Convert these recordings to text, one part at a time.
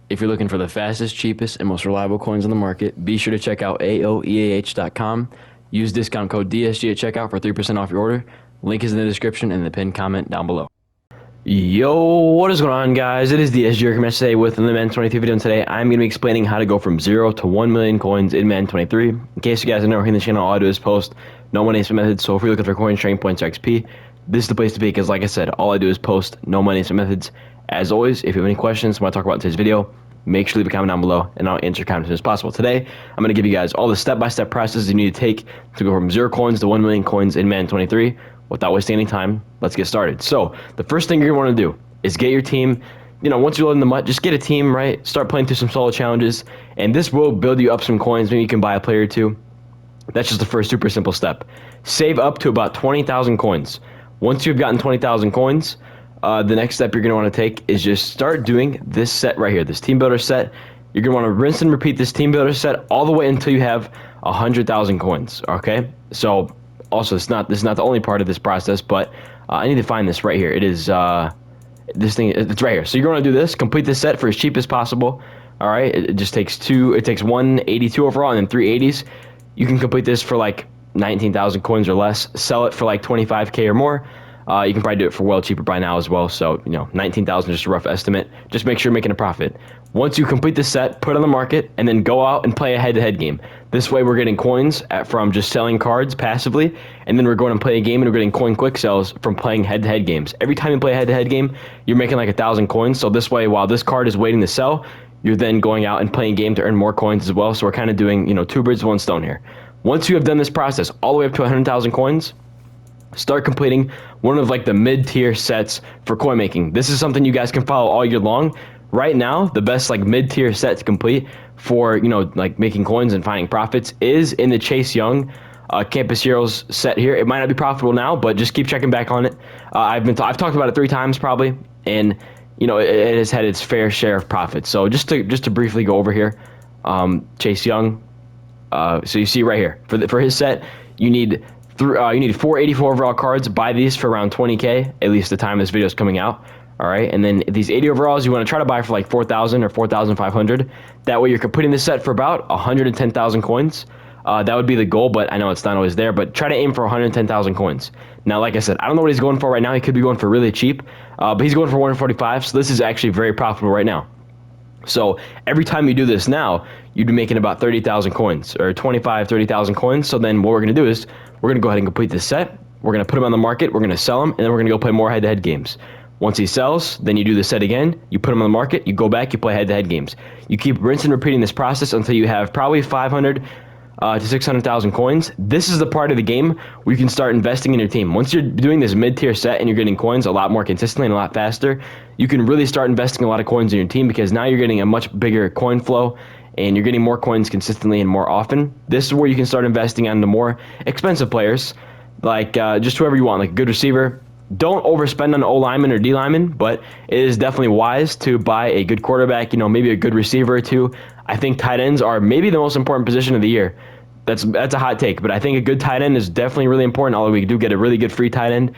If you're looking for the fastest, cheapest, and most reliable coins on the market, be sure to check out AOEAH.com. Use discount code DSG at checkout for 3% off your order. Link is in the description and the pinned comment down below. Yo, what is going on, guys? It is DSG here today with the Madden 23 video, and today I'm going to be explaining how to go from 0 to 1 million coins in Madden 23. In case you guys are never here in the channel, all I do is post no money spent methods, so if you're looking for coins, trading points, or XP, this is the place to be, because like I said, all I do is post no money spent methods. As always, if you have any questions want to talk about in today's video, make sure to leave a comment down below and I'll answer your comment as soon as possible. Today, I'm going to give you guys all the step-by-step processes you need to take to go from 0 coins to 1 million coins in Madden 23. Without wasting any time, let's get started. So, the first thing you're going to want to do is get your team. Once you're loading the MUT, just get a team, right? Start playing through some solo challenges, and this will build you up some coins. Maybe you can buy a player or two. That's just the first super simple step. Save up to about 20,000 coins. Once you've gotten 20,000 coins, the next step you're going to want to take is just start doing this set right here, this team builder set. You're going to want to rinse and repeat this team builder set all the way until you have 100,000 coins, okay? So, also, this is not the only part of this process, but I need to find this right here. It is, this thing, it's right here. So you're going to do this, complete this set for as cheap as possible, all right? It just takes 182 overall and then 380s. You can complete this for like 19,000 coins or less, sell it for like 25K or more. You can probably do it for well cheaper by now as well. So, 19,000 just a rough estimate. Just make sure you're making a profit. Once you complete the set, put it on the market, and then go out and play a head-to-head game. This way we're getting coins from just selling cards passively, and then we're going to play a game and we're getting coin quick sells from playing head-to-head games. Every time you play a head-to-head game, you're making like 1,000 coins. So this way, while this card is waiting to sell, you're then going out and playing a game to earn more coins as well. So we're kind of doing, two birds with one stone here. Once you have done this process all the way up to 100,000 coins, start completing one of like the mid-tier sets for coin making. This is something you guys can follow all year long. Right now, the best like mid-tier set to complete for like making coins and finding profits is in the Chase Young Campus Heroes set here. It might not be profitable now, but just keep checking back on it. I've talked about it 3 times probably, and it has had its fair share of profits. So just to briefly go over here, Chase Young. So you see right here for his set, you need 484 overall cards. Buy these for around 20K, at least the time this video is coming out. All right, and then these 80 overalls you want to try to buy for like 4,000 or 4,500. That way you're completing this set for about 110,000 coins. That would be the goal, but I know it's not always there. But try to aim for 110,000 coins. Now, like I said, I don't know what he's going for right now. He could be going for really cheap, but he's going for 145. So this is actually very profitable right now. So every time you do this now, you'd be making about 30,000 coins or 30,000 coins. So then what we're going to do is we're going to go ahead and complete this set. We're going to put him on the market. We're going to sell him, and then we're going to go play more head-to-head games. Once he sells, then you do the set again. You put him on the market. You go back. You play head-to-head games. You keep rinsing and repeating this process until you have probably 500 to 600,000 coins. This is the part of the game where you can start investing in your team. Once you're doing this mid-tier set and you're getting coins a lot more consistently and a lot faster, you can really start investing a lot of coins in your team, because now you're getting a much bigger coin flow and you're getting more coins consistently and more often. This is where you can start investing on the more expensive players, like just whoever you want, like a good receiver. Don't overspend on O lineman or D lineman, but it is definitely wise to buy a good quarterback, maybe a good receiver or two. I think tight ends are maybe the most important position of the year. That's a hot take, but I think a good tight end is definitely really important, although we do get a really good free tight end.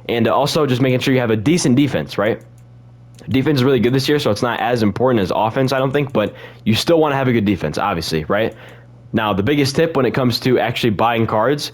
And also just making sure you have a decent defense, right? Defense is really good this year, so it's not as important as offense, I don't think, but you still want to have a good defense, obviously, right? Now, the biggest tip when it comes to actually buying cards,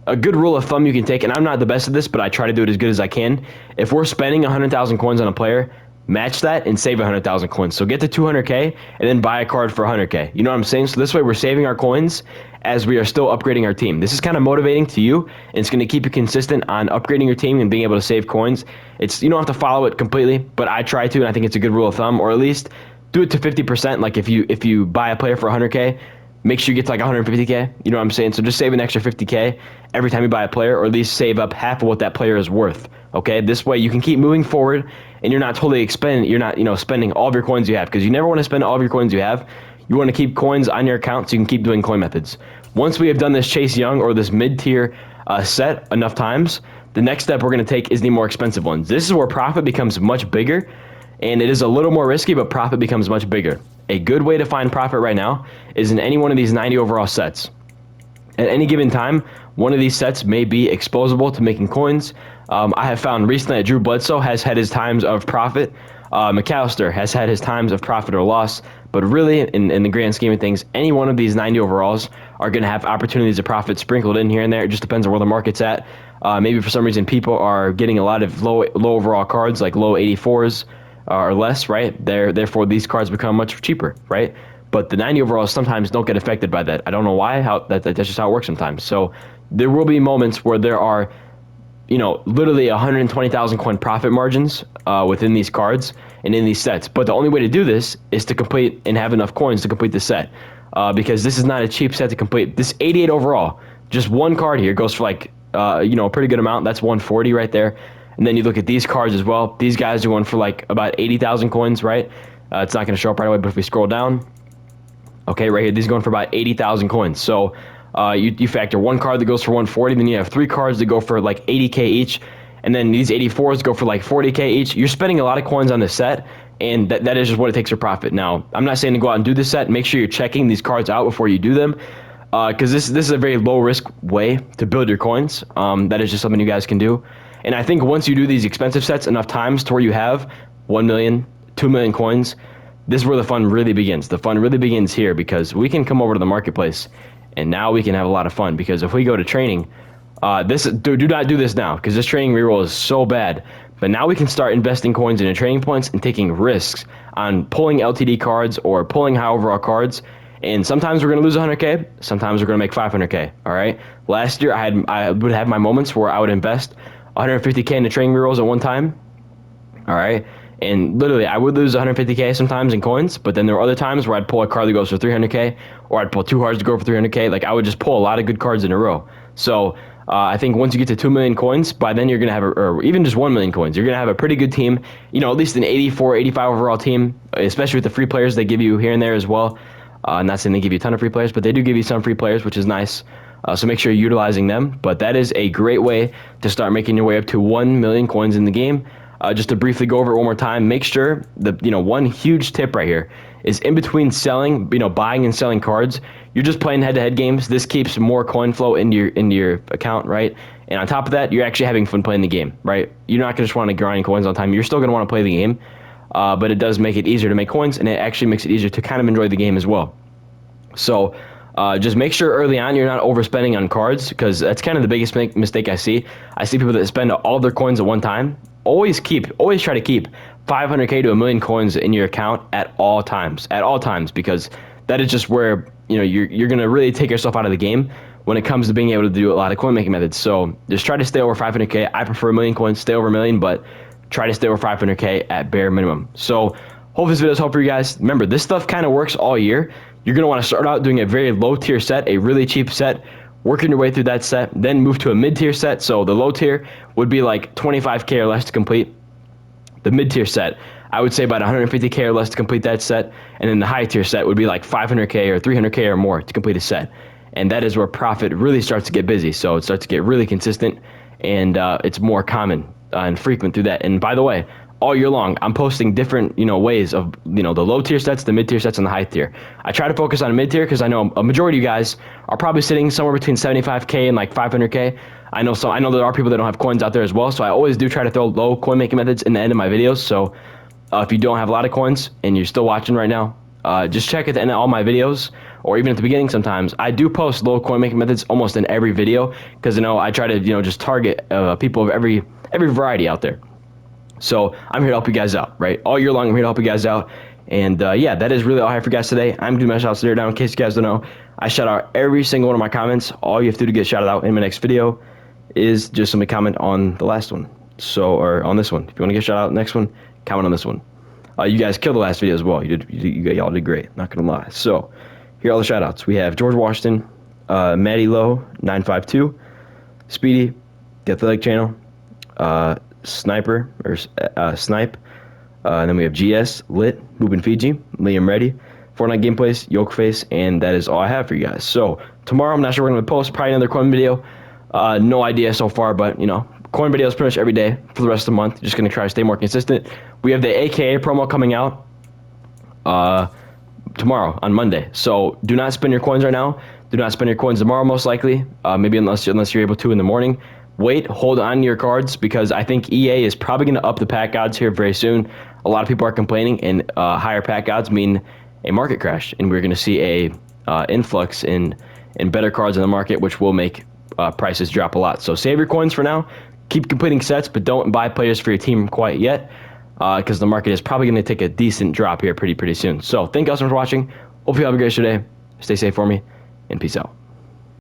a good rule of thumb you can take, and I'm not the best at this, but I try to do it as good as I can. If we're spending 100,000 coins on a player, match that and save 100,000 coins. So get to 200K and then buy a card for 100K. You know what I'm saying? So this way we're saving our coins as we are still upgrading our team. This is kind of motivating to you, and it's going to keep you consistent on upgrading your team and being able to save coins. You don't have to follow it completely, but I try to, and I think it's a good rule of thumb, or at least do it to 50%. Like if you buy a player for 100K, make sure you get to like 150K. You know what I'm saying? So just save an extra 50K every time you buy a player, or at least save up half of what that player is worth. Okay, this way you can keep moving forward, and you're not totally spending all of your coins you have, because you never want to spend all of your coins you have. You want to keep coins on your account so you can keep doing coin methods. Once we have done this Chase Young or this mid-tier set enough times, the next step we're going to take is the more expensive ones. This is where profit becomes much bigger, and it is a little more risky, but profit becomes much bigger. A good way to find profit right now is in any one of these 90 overall sets. At any given time, one of these sets may be exposable to making coins. I have found recently that Drew Bledsoe has had his times of profit McAllister has had his times of profit or loss, but really, in the grand scheme of things, any one of these 90 overalls are going to have opportunities of profit sprinkled in here and there. It just depends on where the market's at. Maybe for some reason people are getting a lot of low overall cards, like low 84s or less, right? Therefore, these cards become much cheaper, right? But the 90 overalls sometimes don't get affected by that. I don't know why. That's just how it works sometimes. So there will be moments where there are, literally 120,000 coin profit margins within these cards and in these sets. But the only way to do this is to complete and have enough coins to complete the set, because this is not a cheap set to complete. This 88 overall, just one card here goes for like, a pretty good amount. That's 140 right there. And then you look at these cards as well. These guys are going for like about 80,000 coins, right? It's not going to show up right away, but if we scroll down, okay, right here, these are going for about 80,000 coins. So you factor one card that goes for 140, then you have three cards that go for like 80K each, and then these 84s go for like 40K each. You're spending a lot of coins on this set, and that is just what it takes for profit. Now, I'm not saying to go out and do this set. Make sure you're checking these cards out before you do them, because this is a very low-risk way to build your coins. That is just something you guys can do. And I think once you do these expensive sets enough times to where you have 1 million, 2 million coins, this is where the fun really begins. The fun really begins here, because we can come over to the marketplace and now we can have a lot of fun. Because if we go to training, do not do this now, because this training reroll is so bad. But now we can start investing coins into training points and taking risks on pulling LTD cards or pulling high overall cards. And sometimes we're going to lose 100K, sometimes we're going to make 500K, all right? Last year, I would have my moments where I would invest 150K into training rerolls at one time, all right? And literally, I would lose 150K sometimes in coins, but then there were other times where I'd pull a card that goes for 300K, or I'd pull two cards to go for 300K. Like, I would just pull a lot of good cards in a row. So I think once you get to 2 million coins, by then you're going to have, or even just 1 million coins, you're going to have a pretty good team, at least an 84, 85 overall team, especially with the free players they give you here and there as well. Not saying they give you a ton of free players, but they do give you some free players, which is nice. So make sure you're utilizing them. But that is a great way to start making your way up to 1 million coins in the game. Just to briefly go over it one more time, make sure that, one huge tip right here is in between selling, buying and selling cards, you're just playing head-to-head games. This keeps more coin flow into your account, right? And on top of that, you're actually having fun playing the game, right? You're not going to just want to grind coins all the time. You're still going to want to play the game, but it does make it easier to make coins, and it actually makes it easier to kind of enjoy the game as well. So just make sure early on you're not overspending on cards, because that's kind of the biggest mistake I see. I see people that spend all their coins at one time. Always try to keep 500K to 1 million coins in your account at all times, because that is just where you're going to really take yourself out of the game when it comes to being able to do a lot of coin making methods. So just try to stay over 500K. I prefer 1 million coins, stay over 1 million, but try to stay over 500K at bare minimum. So hope this video is helpful for you guys. Remember, this stuff kind of works all year. You're going to want to start out doing a very low tier set, a really cheap set, working your way through that set, then move to a mid-tier set. So the low tier would be like 25K or less to complete. The mid-tier set, I would say about 150K or less to complete that set. And then the high-tier set would be like 500K or 300K or more to complete a set. And that is where profit really starts to get busy. So it starts to get really consistent, and it's more common and frequent through that. And by the way, all year long, I'm posting different, ways of, the low tier sets, the mid tier sets, and the high tier. I try to focus on mid tier because I know a majority of you guys are probably sitting somewhere between 75K and like 500K. I know there are people that don't have coins out there as well, so I always do try to throw low coin making methods in the end of my videos. So if you don't have a lot of coins and you're still watching right now, just check at the end of all my videos, or even at the beginning sometimes. I do post low coin making methods almost in every video, because I try to just target people of every variety out there. So I'm here to help you guys out, right? All year long, I'm here to help you guys out. And yeah, that is really all I have for you guys today. I'm doing my shout outs there down. In case you guys don't know, I shout out every single one of my comments. All you have to do to get shouted out in my next video is just simply comment on the last one. Or on this one. If you want to get shouted out next one, comment on this one. You guys killed the last video as well. Y'all did great, not gonna lie. So here are all the shout outs. We have George Washington, Maddie Lowe 952, Speedy, the Athletic Channel, Sniper or Snipe, and then we have GS, Lit, Moving Fiji, Liam Reddy, Fortnite Gameplays, Yokeface, and that is all I have for you guys. So tomorrow, I'm not sure we're going to post probably another coin video. No idea so far, but coin videos pretty much every day for the rest of the month. Just going to try to stay more consistent. We have the AKA promo coming out tomorrow on Monday. So do not spend your coins right now. Do not spend your coins tomorrow, most likely. Maybe unless you're able to in the morning. Hold on to your cards, because I think EA is probably going to up the pack odds here very soon. a lot of people are complaining, and higher pack odds mean a market crash, and we're going to see a influx in better cards in the market, which will make prices drop a lot. So save your coins for now. Keep completing sets, but don't buy players for your team quite yet, because the market is probably going to take a decent drop here pretty soon. So thank you guys so much for watching. Hope you have a great day. Stay safe for me, and peace out.